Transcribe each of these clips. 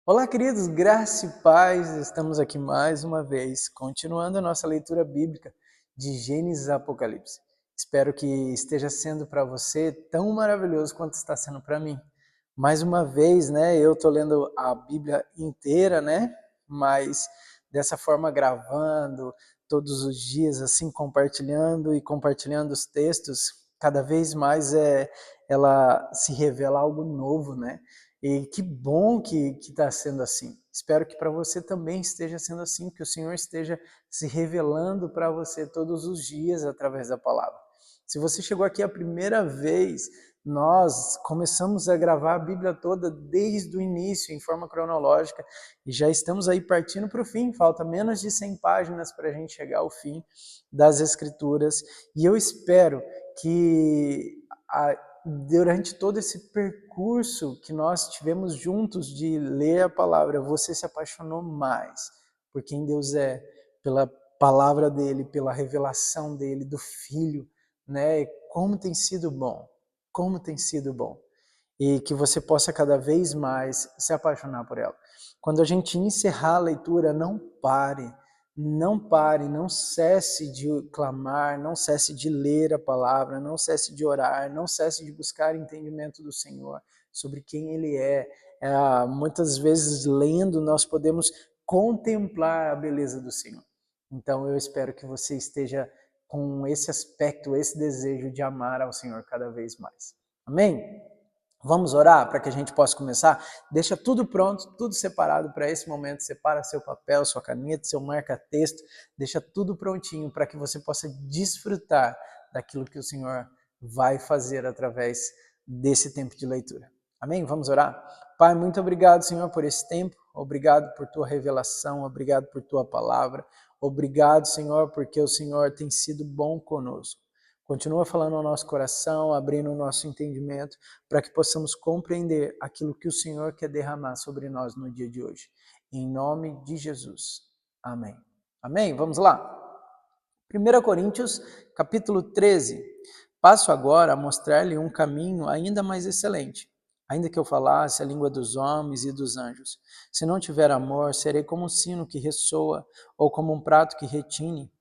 Olá, queridos, graça e paz, estamos aqui mais uma vez, continuando a nossa leitura bíblica de Gênesis a Apocalipse. Espero que esteja sendo para você tão maravilhoso quanto está sendo para mim. Mais uma vez, eu estou lendo a Bíblia inteira, mas dessa forma gravando todos os dias, assim, compartilhando os textos, cada vez mais ela se revela algo novo, E que bom que está sendo assim. Espero que para você também esteja sendo assim, que o Senhor esteja se revelando para você todos os dias através da palavra. Se você chegou aqui a primeira vez, nós começamos a gravar a Bíblia toda desde o início, em forma cronológica, e já estamos aí partindo para o fim. Falta menos de 100 páginas para a gente chegar ao fim das Escrituras, e eu espero que durante todo esse percurso que nós tivemos juntos de ler a palavra, você se apaixonou mais por quem Deus é, pela palavra dele, pela revelação dele, do Filho, Como tem sido bom, como tem sido bom. E que você possa cada vez mais se apaixonar por ela. Quando a gente encerrar a leitura, não cesse de clamar, não cesse de ler a palavra, não cesse de orar, não cesse de buscar entendimento do Senhor sobre quem Ele é. Muitas vezes, lendo, nós podemos contemplar a beleza do Senhor. Então, eu espero que você esteja com esse aspecto, esse desejo de amar ao Senhor cada vez mais. Amém? Vamos orar para que a gente possa começar? Deixa tudo pronto, tudo separado para esse momento. Separa seu papel, sua caneta, seu marca-texto. Deixa tudo prontinho para que você possa desfrutar daquilo que o Senhor vai fazer através desse tempo de leitura. Amém? Vamos orar? Pai, muito obrigado, Senhor, por esse tempo. Obrigado por tua revelação. Obrigado por tua palavra. Obrigado, Senhor, porque o Senhor tem sido bom conosco. Continua falando ao nosso coração, abrindo o nosso entendimento, para que possamos compreender aquilo que o Senhor quer derramar sobre nós no dia de hoje. Em nome de Jesus. Amém. Amém? Vamos lá. 1 Coríntios, capítulo 13. Passo agora a mostrar-lhe um caminho ainda mais excelente. Ainda que eu falasse a língua dos homens e dos anjos, se não tiver amor, serei como um sino que ressoa, ou como um prato que retine.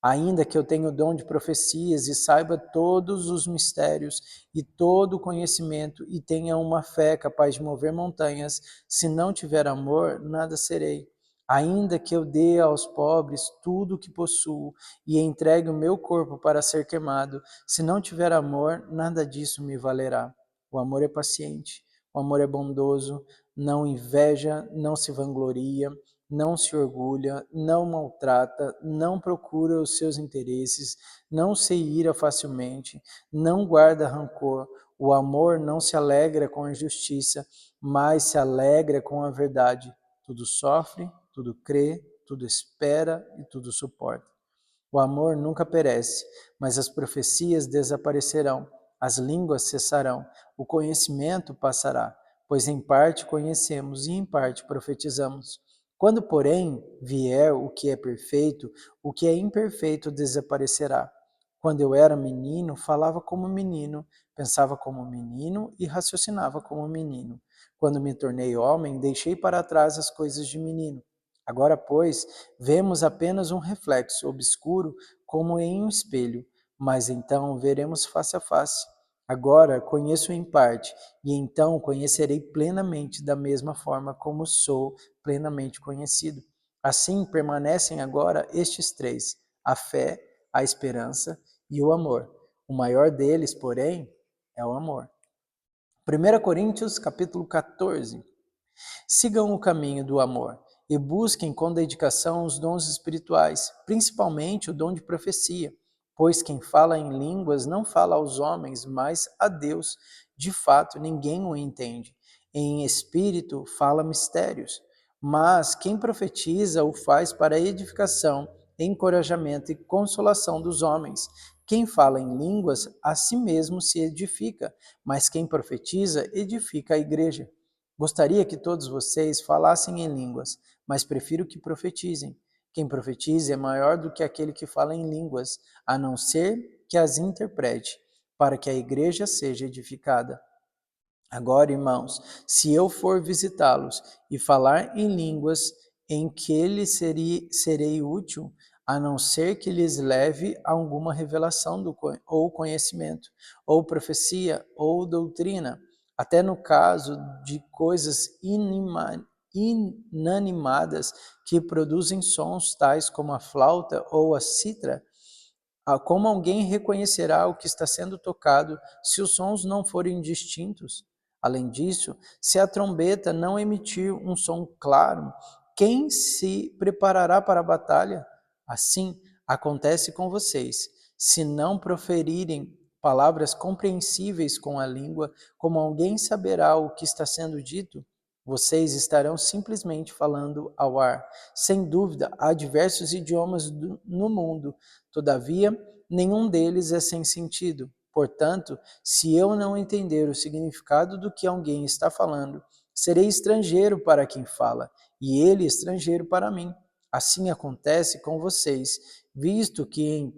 Ainda que eu tenha o dom de profecias e saiba todos os mistérios e todo o conhecimento e tenha uma fé capaz de mover montanhas, se não tiver amor, nada serei. Ainda que eu dê aos pobres tudo o que possuo e entregue o meu corpo para ser queimado, se não tiver amor, nada disso me valerá. O amor é paciente, o amor é bondoso, não inveja, não se vangloria, não se orgulha, não maltrata, não procura os seus interesses, não se ira facilmente, não guarda rancor. O amor não se alegra com a injustiça, mas se alegra com a verdade. Tudo sofre, tudo crê, tudo espera e tudo suporta. O amor nunca perece, mas as profecias desaparecerão, as línguas cessarão, o conhecimento passará, pois em parte conhecemos e em parte profetizamos. Quando, porém, vier o que é perfeito, o que é imperfeito desaparecerá. Quando eu era menino, falava como menino, pensava como menino e raciocinava como menino. Quando me tornei homem, deixei para trás as coisas de menino. Agora, pois, vemos apenas um reflexo obscuro como em um espelho, mas então veremos face a face. Agora conheço em parte, e então conhecerei plenamente da mesma forma como sou plenamente conhecido. Assim permanecem agora estes três: a fé, a esperança e o amor. O maior deles, porém, é o amor. 1 Coríntios, capítulo 14. Sigam o caminho do amor e busquem com dedicação os dons espirituais, principalmente o dom de profecia, pois quem fala em línguas não fala aos homens, mas a Deus. De fato, ninguém o entende. Em espírito fala mistérios, mas quem profetiza o faz para edificação, encorajamento e consolação dos homens. Quem fala em línguas, a si mesmo se edifica, mas quem profetiza, edifica a igreja. Gostaria que todos vocês falassem em línguas, mas prefiro que profetizem. Quem profetiza é maior do que aquele que fala em línguas, a não ser que as interprete, para que a igreja seja edificada. Agora, irmãos, se eu for visitá-los e falar em línguas em que lhes serei útil, a não ser que lhes leve alguma revelação ou conhecimento, ou profecia, ou doutrina, até no caso de coisas inanimadas que produzem sons tais como a flauta ou a cítara, como alguém reconhecerá o que está sendo tocado se os sons não forem distintos? Além disso, se a trombeta não emitir um som claro, quem se preparará para a batalha? Assim acontece com vocês. Se não proferirem palavras compreensíveis com a língua, como alguém saberá o que está sendo dito? Vocês estarão simplesmente falando ao ar. Sem dúvida, há diversos idiomas no mundo. Todavia, nenhum deles é sem sentido. Portanto, se eu não entender o significado do que alguém está falando, serei estrangeiro para quem fala, e ele estrangeiro para mim. Assim acontece com vocês, visto que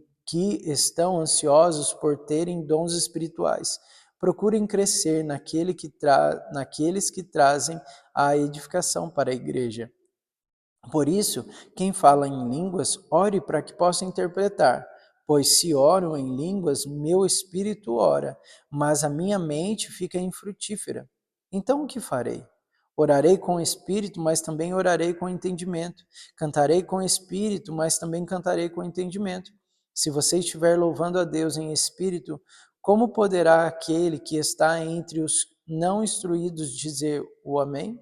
estão ansiosos por terem dons espirituais. Procurem crescer naqueles que trazem a edificação para a igreja. Por isso, quem fala em línguas, ore para que possa interpretar. Pois se oro em línguas, meu espírito ora, mas a minha mente fica infrutífera. Então o que farei? Orarei com o espírito, mas também orarei com entendimento. Cantarei com o espírito, mas também cantarei com entendimento. Se você estiver louvando a Deus em espírito, como poderá aquele que está entre os não instruídos dizer o amém?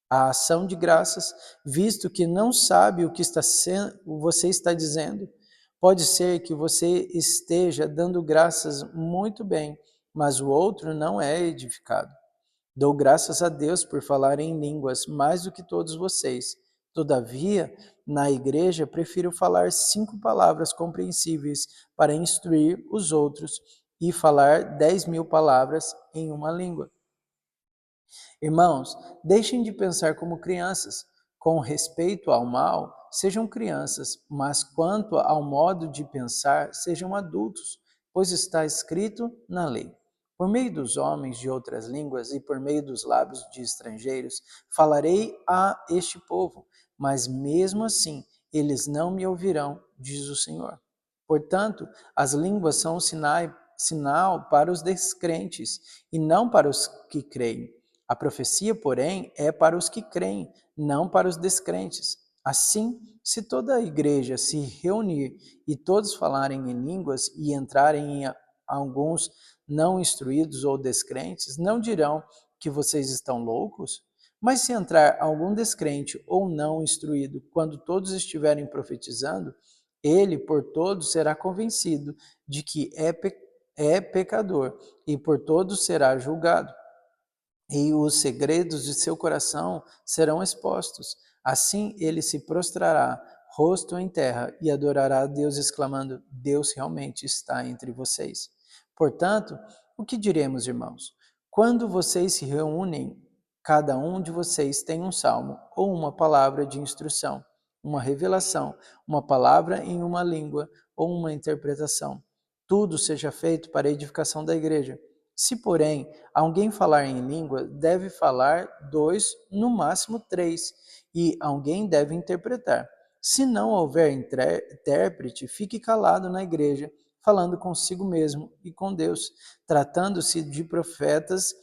A ação de graças, visto que não sabe o que você está dizendo. Pode ser que você esteja dando graças muito bem, mas o outro não é edificado. Dou graças a Deus por falar em línguas mais do que todos vocês. Todavia, na igreja, prefiro falar 5 palavras compreensíveis para instruir os outros e falar 10.000 palavras em uma língua. Irmãos, deixem de pensar como crianças. Com respeito ao mal, sejam crianças, mas quanto ao modo de pensar, sejam adultos, pois está escrito na lei. Por meio dos homens de outras línguas e por meio dos lábios de estrangeiros, falarei a este povo, mas mesmo assim eles não me ouvirão, diz o Senhor. Portanto, as línguas são um sinal para os descrentes e não para os que creem. A profecia, porém, é para os que creem, não para os descrentes. Assim, se toda a igreja se reunir e todos falarem em línguas e entrarem em alguns não instruídos ou descrentes, não dirão que vocês estão loucos? Mas se entrar algum descrente ou não instruído, quando todos estiverem profetizando, ele por todos será convencido de que é pecador e por todos será julgado e os segredos de seu coração serão expostos. Assim ele se prostrará, rosto em terra, e adorará a Deus, exclamando: Deus realmente está entre vocês. Portanto, o que diremos, irmãos? Quando vocês se reúnem, cada um de vocês tem um salmo ou uma palavra de instrução, uma revelação, uma palavra em uma língua ou uma interpretação. Tudo seja feito para a edificação da igreja. Se, porém, alguém falar em língua, deve falar 2, no máximo 3, e alguém deve interpretar. Se não houver intérprete, fique calado na igreja, falando consigo mesmo e com Deus. Tratando-se de profetas,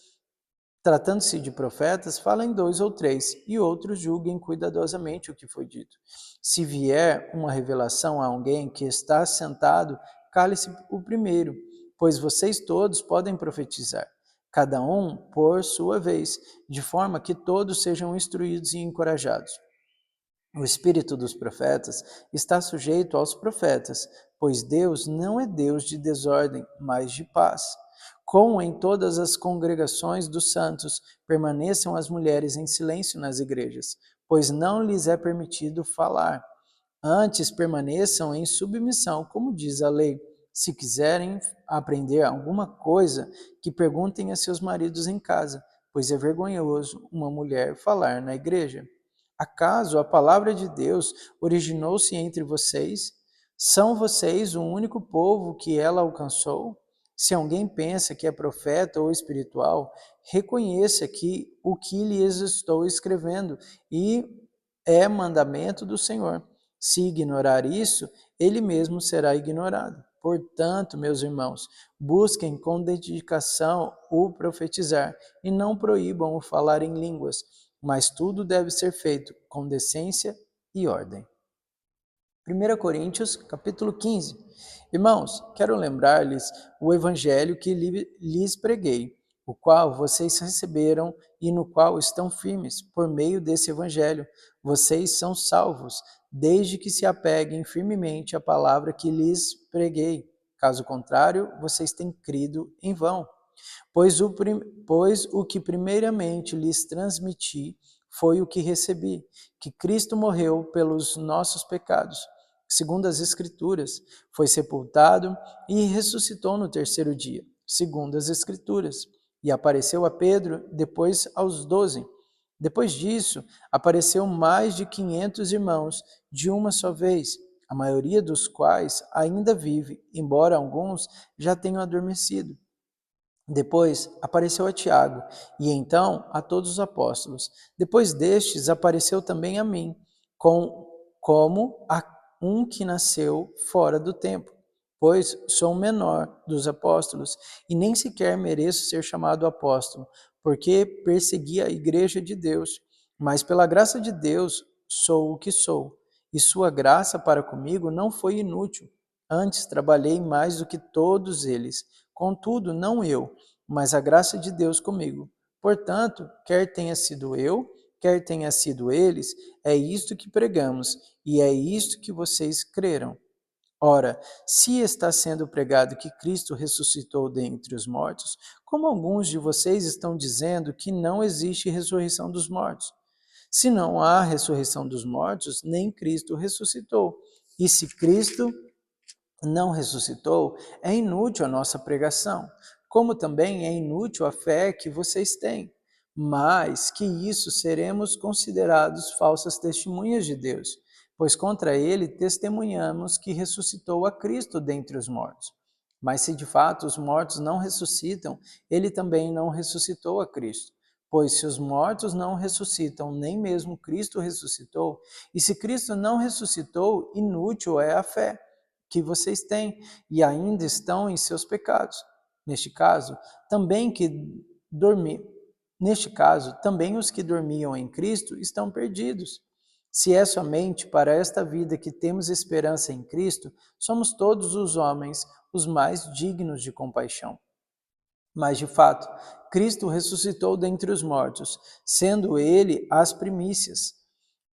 falem 2 ou 3, e outros julguem cuidadosamente o que foi dito. Se vier uma revelação a alguém que está sentado, cale-se o primeiro, pois vocês todos podem profetizar, cada um por sua vez, de forma que todos sejam instruídos e encorajados. O espírito dos profetas está sujeito aos profetas, pois Deus não é Deus de desordem, mas de paz. Como em todas as congregações dos santos, permaneçam as mulheres em silêncio nas igrejas, pois não lhes é permitido falar. Antes permaneçam em submissão, como diz a lei. Se quiserem aprender alguma coisa, que perguntem a seus maridos em casa, pois é vergonhoso uma mulher falar na igreja. Acaso a palavra de Deus originou-se entre vocês? São vocês o único povo que ela alcançou? Se alguém pensa que é profeta ou espiritual, reconheça que o que lhes estou escrevendo e é mandamento do Senhor. Se ignorar isso, ele mesmo será ignorado. Portanto, meus irmãos, busquem com dedicação o profetizar e não proíbam o falar em línguas, mas tudo deve ser feito com decência e ordem. 1 Coríntios, capítulo 15. Irmãos, quero lembrar-lhes o evangelho que lhes preguei, o qual vocês receberam e no qual estão firmes. Por meio desse evangelho, vocês são salvos, desde que se apeguem firmemente à palavra que lhes preguei. Caso contrário, vocês têm crido em vão. Pois o que primeiramente lhes transmiti foi o que recebi, que Cristo morreu pelos nossos pecados, segundo as Escrituras, foi sepultado e ressuscitou no terceiro dia, segundo as Escrituras, e apareceu a Pedro, depois aos 12. Depois disso, apareceu mais de 500 irmãos de uma só vez, a maioria dos quais ainda vive, embora alguns já tenham adormecido. Depois apareceu a Tiago, e então a todos os apóstolos. Depois destes apareceu também a mim, como a um que nasceu fora do tempo, pois sou o menor dos apóstolos, e nem sequer mereço ser chamado apóstolo, porque persegui a igreja de Deus. Mas pela graça de Deus sou o que sou, e sua graça para comigo não foi inútil. Antes trabalhei mais do que todos eles. Contudo, não eu, mas a graça de Deus comigo. Portanto, quer tenha sido eu, quer tenha sido eles, é isto que pregamos, e é isto que vocês creram. Ora, se está sendo pregado que Cristo ressuscitou dentre os mortos, como alguns de vocês estão dizendo que não existe ressurreição dos mortos? Se não há ressurreição dos mortos, nem Cristo ressuscitou. E se Cristo não ressuscitou, é inútil a nossa pregação, como também é inútil a fé que vocês têm. Mas que isso seremos considerados falsas testemunhas de Deus, pois contra ele testemunhamos que ressuscitou a Cristo dentre os mortos. Mas se de fato os mortos não ressuscitam, ele também não ressuscitou a Cristo. Pois se os mortos não ressuscitam, nem mesmo Cristo ressuscitou, e se Cristo não ressuscitou, inútil é a fé que vocês têm e ainda estão em seus pecados. Neste caso, também os que dormiam em Cristo estão perdidos. Se é somente para esta vida que temos esperança em Cristo, somos todos os homens os mais dignos de compaixão. Mas, de fato, Cristo ressuscitou dentre os mortos, sendo ele as primícias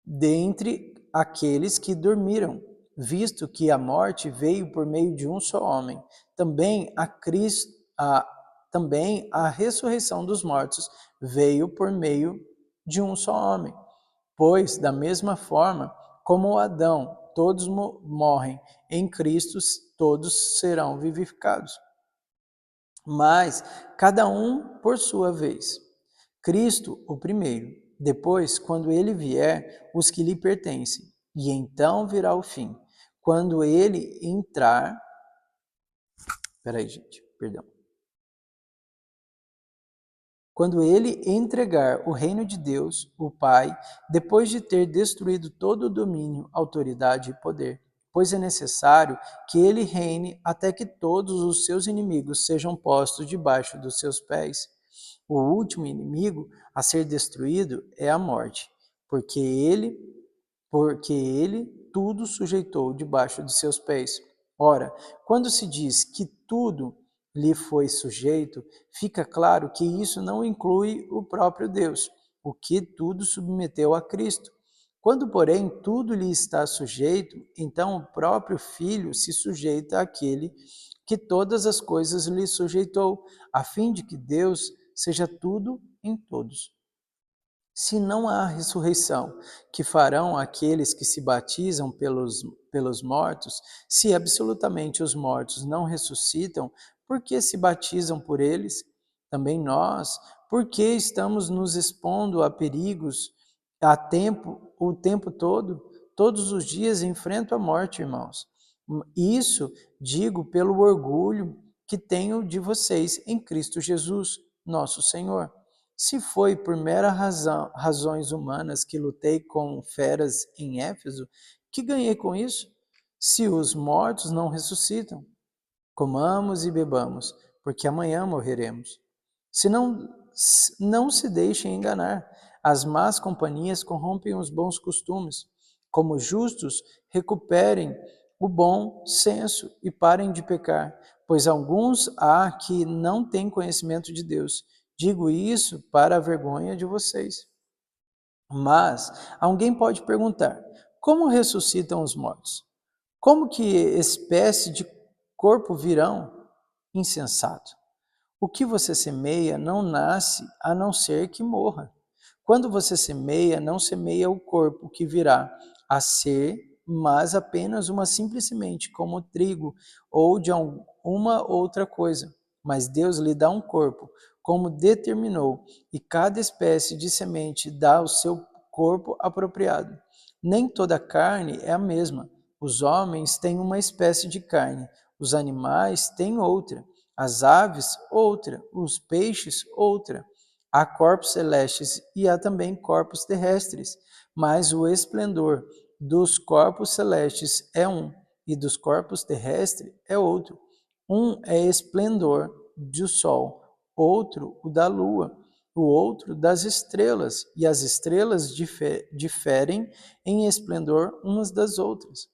dentre aqueles que dormiram, visto que a morte veio por meio de um só homem. Também a ressurreição dos mortos veio por meio de um só homem. Pois, da mesma forma como Adão, todos morrem, em Cristo todos serão vivificados. Mas cada um por sua vez. Cristo, o primeiro, depois, quando ele vier, os que lhe pertencem, e então virá o fim, quando ele entrar. Peraí, gente, perdão. Quando ele entregar o reino de Deus, o Pai, depois de ter destruído todo o domínio, autoridade e poder, pois é necessário que ele reine até que todos os seus inimigos sejam postos debaixo dos seus pés. O último inimigo a ser destruído é a morte, porque ele tudo sujeitou debaixo de seus pés. Ora, quando se diz que tudo lhe foi sujeito, fica claro que isso não inclui o próprio Deus, o que tudo submeteu a Cristo. Quando, porém, tudo lhe está sujeito, então o próprio Filho se sujeita àquele que todas as coisas lhe sujeitou, a fim de que Deus seja tudo em todos. Se não há ressurreição, que farão aqueles que se batizam pelos mortos, se absolutamente os mortos não ressuscitam, por que se batizam por eles? Também nós, por que estamos nos expondo a perigos o tempo todo? Todos os dias enfrento a morte, irmãos. Isso digo pelo orgulho que tenho de vocês em Cristo Jesus, nosso Senhor. Se foi por razões humanas que lutei com feras em Éfeso, que ganhei com isso? Se os mortos não ressuscitam, comamos e bebamos, porque amanhã morreremos. Se não se deixem enganar, as más companhias corrompem os bons costumes. Como justos, recuperem o bom senso e parem de pecar, pois alguns há que não têm conhecimento de Deus. Digo isso para a vergonha de vocês. Mas alguém pode perguntar: como ressuscitam os mortos? Como que espécie de corpo virão? Insensato. O que você semeia não nasce a não ser que morra. Quando você semeia, não semeia o corpo que virá a ser, mas apenas uma simples semente, como o trigo ou de uma outra coisa. Mas Deus lhe dá um corpo, como determinou, e cada espécie de semente dá o seu corpo apropriado. Nem toda carne é a mesma. Os homens têm uma espécie de carne, os animais têm outra, as aves outra, os peixes outra. Há corpos celestes e há também corpos terrestres, mas o esplendor dos corpos celestes é um, e dos corpos terrestres é outro. Um é esplendor do sol, outro o da lua, o outro das estrelas, e as estrelas diferem em esplendor umas das outras.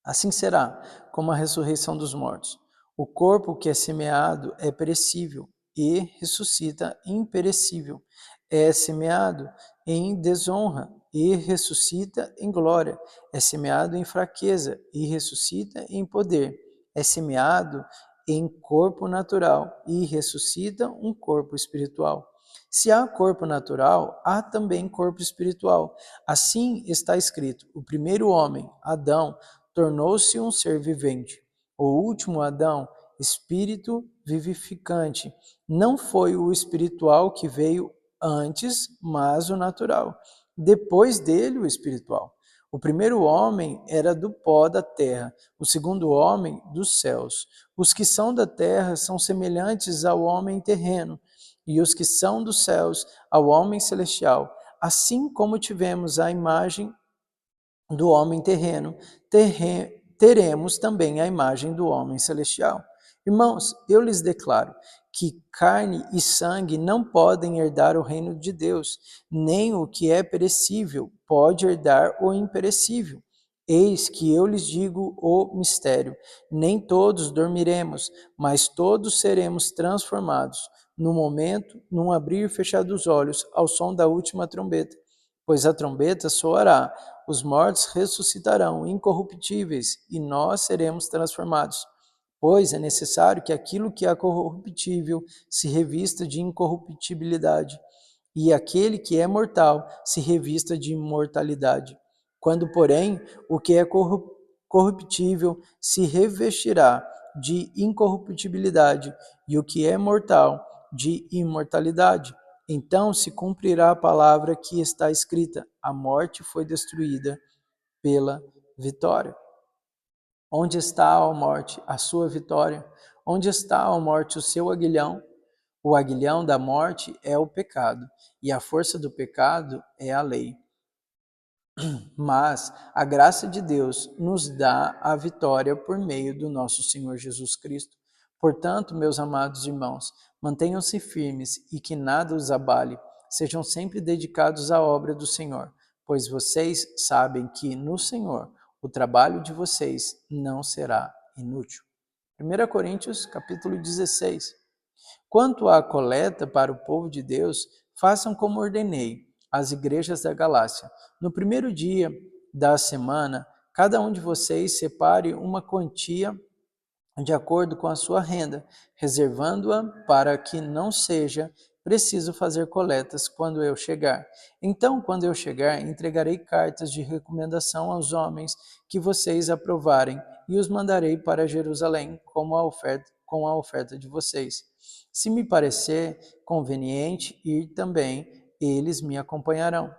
Assim será como a ressurreição dos mortos. O corpo que é semeado é perecível e ressuscita imperecível. É semeado em desonra e ressuscita em glória. É semeado em fraqueza e ressuscita em poder. É semeado em corpo natural e ressuscita um corpo espiritual. Se há corpo natural, há também corpo espiritual. Assim está escrito: o primeiro homem, Adão, tornou-se um ser vivente. O último Adão, espírito vivificante. Não foi o espiritual que veio antes, mas o natural. Depois dele, o espiritual. O primeiro homem era do pó da terra, o segundo homem dos céus. Os que são da terra são semelhantes ao homem terreno, e os que são dos céus ao homem celestial. Assim como tivemos a imagem do homem terreno, teremos também a imagem do homem celestial. Irmãos, eu lhes declaro que carne e sangue não podem herdar o reino de Deus, nem o que é perecível pode herdar o imperecível. Eis que eu lhes digo o mistério: nem todos dormiremos, mas todos seremos transformados, no momento, num abrir e fechar dos olhos, ao som da última trombeta. Pois a trombeta soará, os mortos ressuscitarão incorruptíveis e nós seremos transformados. Pois é necessário que aquilo que é corruptível se revista de incorruptibilidade, e aquele que é mortal se revista de imortalidade. Quando, porém, o que é corruptível se revestirá de incorruptibilidade, e o que é mortal de imortalidade. Então se cumprirá a palavra que está escrita: a morte foi destruída pela vitória. Onde está, ó morte, a sua vitória? Onde está, ó morte, o seu aguilhão? O aguilhão da morte é o pecado, e a força do pecado é a lei. Mas a graça de Deus nos dá a vitória por meio do nosso Senhor Jesus Cristo. Portanto, meus amados irmãos, mantenham-se firmes e que nada os abale. Sejam sempre dedicados à obra do Senhor, pois vocês sabem que no Senhor o trabalho de vocês não será inútil. 1 Coríntios, capítulo 16. Quanto à coleta para o povo de Deus, façam como ordenei às igrejas da Galácia. No primeiro dia da semana, cada um de vocês separe uma quantia de acordo com a sua renda, reservando-a para que não seja preciso fazer coletas quando eu chegar. Então, quando eu chegar, entregarei cartas de recomendação aos homens que vocês aprovarem e os mandarei para Jerusalém com a oferta de vocês. Se me parecer conveniente ir também, eles me acompanharão.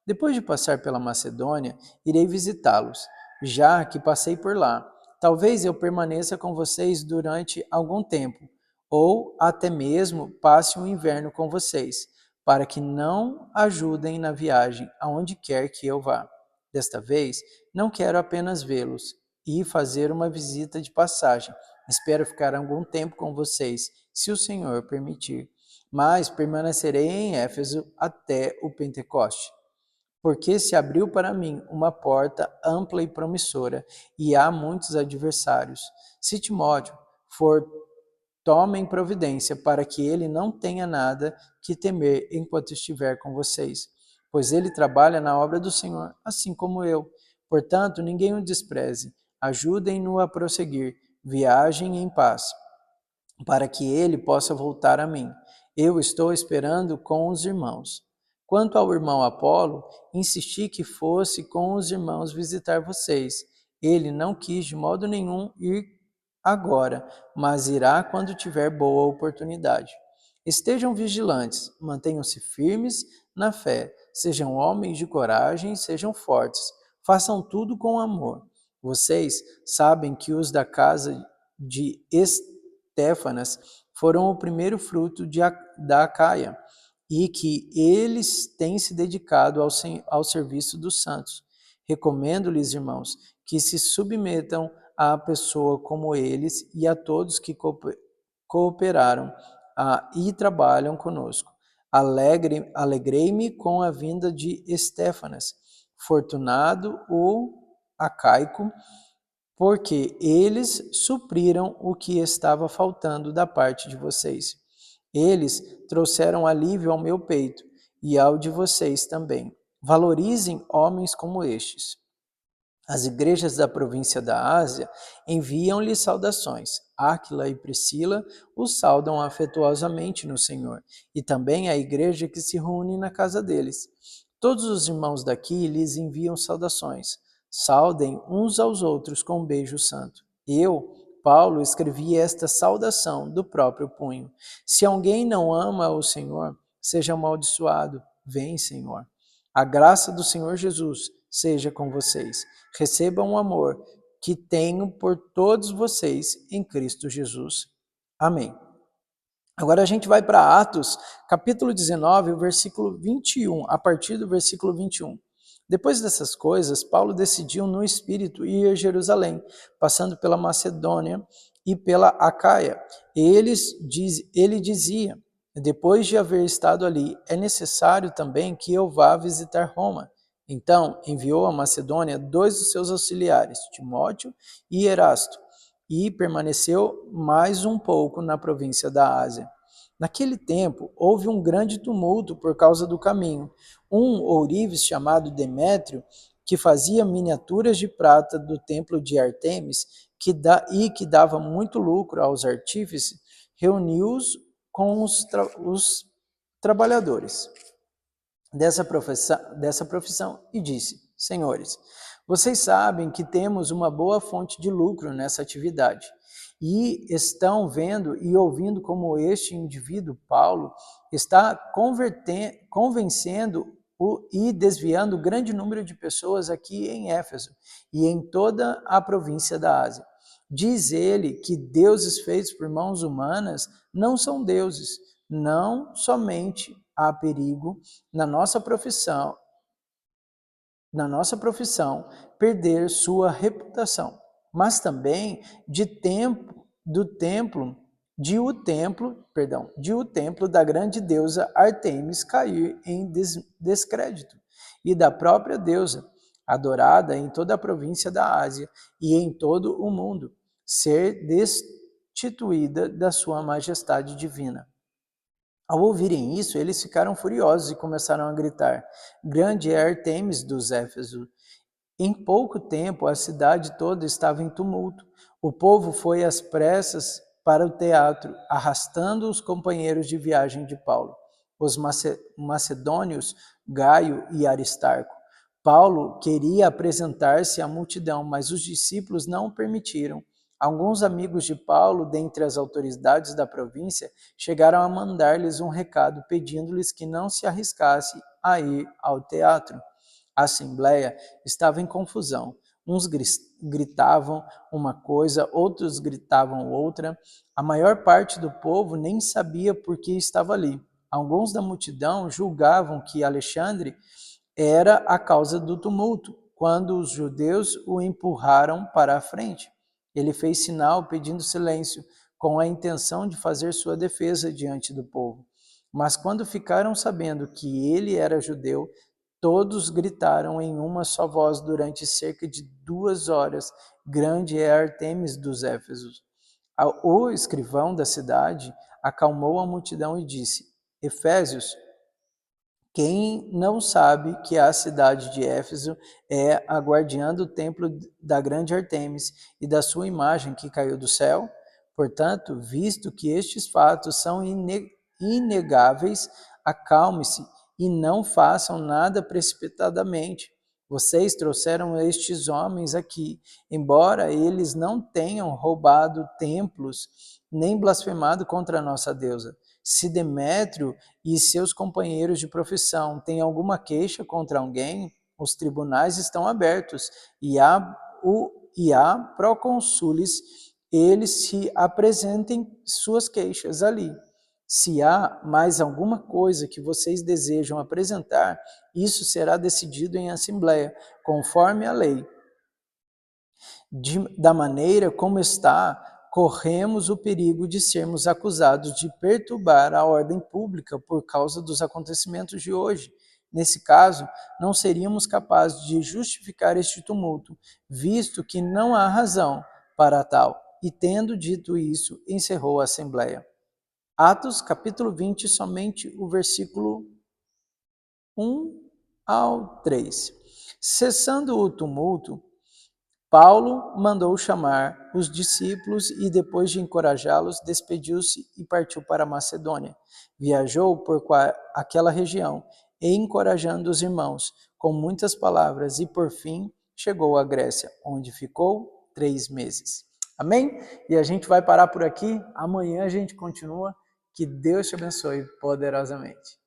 Depois de passar pela Macedônia, irei visitá-los, já que passei por lá. Talvez eu permaneça com vocês durante algum tempo, ou até mesmo passe um inverno com vocês. para que não ajudem na viagem aonde quer que eu vá. Desta vez, não quero apenas vê-los e fazer uma visita de passagem. Espero ficar algum tempo com vocês, se o Senhor permitir. Mas permanecerei em Éfeso até o Pentecoste, porque se abriu para mim uma porta ampla e promissora, e há muitos adversários. Se Timóteo for, tomem providência para que ele não tenha nada que temer enquanto estiver com vocês, pois ele trabalha na obra do Senhor, assim como eu. Portanto, ninguém o despreze. Ajudem-no a prosseguir. Viajem em paz, para que ele possa voltar a mim. Eu estou esperando com os irmãos. Quanto ao irmão Apolo, insisti que fosse com os irmãos visitar vocês. Ele não quis de modo nenhum ir agora, mas irá quando tiver boa oportunidade. Estejam vigilantes, mantenham-se firmes na fé, sejam homens de coragem, sejam fortes, façam tudo com amor. Vocês sabem que os da casa de Estéfanas foram o primeiro fruto da Acaia, e que eles têm se dedicado ao serviço dos santos. Recomendo-lhes, irmãos, que se submetam à pessoa como eles e a todos que cooperaram e trabalham conosco. Alegrei-me com a vinda de Estéfanas, fortunado o Acaico, porque eles supriram o que estava faltando da parte de vocês. Eles trouxeram alívio ao meu peito e ao de vocês também. Valorizem homens como estes. As igrejas da província da Ásia enviam-lhe saudações. Áquila e Priscila os saudam afetuosamente no Senhor, e também a igreja que se reúne na casa deles. Todos os irmãos daqui lhes enviam saudações. Saudem uns aos outros com um beijo santo. Eu, Paulo, escrevi esta saudação do próprio punho. Se alguém não ama o Senhor, seja amaldiçoado. Vem, Senhor. A graça do Senhor Jesus seja com vocês. Recebam o amor que tenho por todos vocês em Cristo Jesus. Amém. Agora a gente vai para Atos, capítulo 19, versículo 21, a partir do versículo 21. Depois dessas coisas, Paulo decidiu no Espírito ir a Jerusalém, passando pela Macedônia e pela Acaia. Ele dizia, depois de haver estado ali, é necessário também que eu vá visitar Roma. Então enviou a Macedônia 2 dos seus auxiliares, Timóteo e Erasto, e permaneceu mais um pouco na província da Ásia. Naquele tempo, houve um grande tumulto por causa do caminho. Um ourives chamado Demétrio, que fazia miniaturas de prata do templo de Artemis que dava muito lucro aos artífices, reuniu-os com os trabalhadores dessa profissão e disse: Senhores, vocês sabem que temos uma boa fonte de lucro nessa atividade e estão vendo e ouvindo como este indivíduo, Paulo, está convencendo e desviando grande número de pessoas aqui em Éfeso e em toda a província da Ásia. Diz ele que deuses feitos por mãos humanas não são deuses, não somente há perigo na nossa profissão perder sua reputação, mas também de o templo da grande deusa Artemis cair em descrédito, e da própria deusa, adorada em toda a província da Ásia e em todo o mundo, ser destituída da sua majestade divina. Ao ouvirem isso, eles ficaram furiosos e começaram a gritar: Grande é Artemis dos Éfesos! Em pouco tempo, a cidade toda estava em tumulto. O povo foi às pressas para o teatro, arrastando os companheiros de viagem de Paulo, os macedônios Gaio e Aristarco. Paulo queria apresentar-se à multidão, mas os discípulos não o permitiram. Alguns amigos de Paulo, dentre as autoridades da província, chegaram a mandar-lhes um recado pedindo-lhes que não se arriscasse a ir ao teatro. A assembleia estava em confusão. Uns gritavam uma coisa, outros gritavam outra. A maior parte do povo nem sabia por que estava ali. Alguns da multidão julgavam que Alexandre era a causa do tumulto, quando os judeus o empurraram para a frente. Ele fez sinal pedindo silêncio, com a intenção de fazer sua defesa diante do povo. Mas quando ficaram sabendo que ele era judeu, todos gritaram em uma só voz durante cerca de 2 horas: Grande é Artemis dos Éfesos. O escrivão da cidade acalmou a multidão e disse: Efésios, quem não sabe que a cidade de Éfeso é a guardiã do templo da grande Artemis e da sua imagem que caiu do céu? Portanto, visto que estes fatos são inegáveis, acalme-se e não façam nada precipitadamente. Vocês trouxeram estes homens aqui, embora eles não tenham roubado templos nem blasfemado contra a nossa deusa. Se Demétrio e seus companheiros de profissão têm alguma queixa contra alguém, os tribunais estão abertos e há procônsules, eles se apresentem suas queixas ali. Se há mais alguma coisa que vocês desejam apresentar, isso será decidido em assembleia, conforme a lei. Da maneira como está, corremos o perigo de sermos acusados de perturbar a ordem pública por causa dos acontecimentos de hoje. Nesse caso, não seríamos capazes de justificar este tumulto, visto que não há razão para tal. E tendo dito isso, encerrou a assembleia. Atos, capítulo 20, somente o versículo 1 ao 3. Cessando o tumulto, Paulo mandou chamar os discípulos e, depois de encorajá-los, despediu-se e partiu para a Macedônia. Viajou por aquela região, e encorajando os irmãos com muitas palavras, e por fim chegou à Grécia, onde ficou 3 meses. Amém? E a gente vai parar por aqui. Amanhã a gente continua. Que Deus te abençoe poderosamente.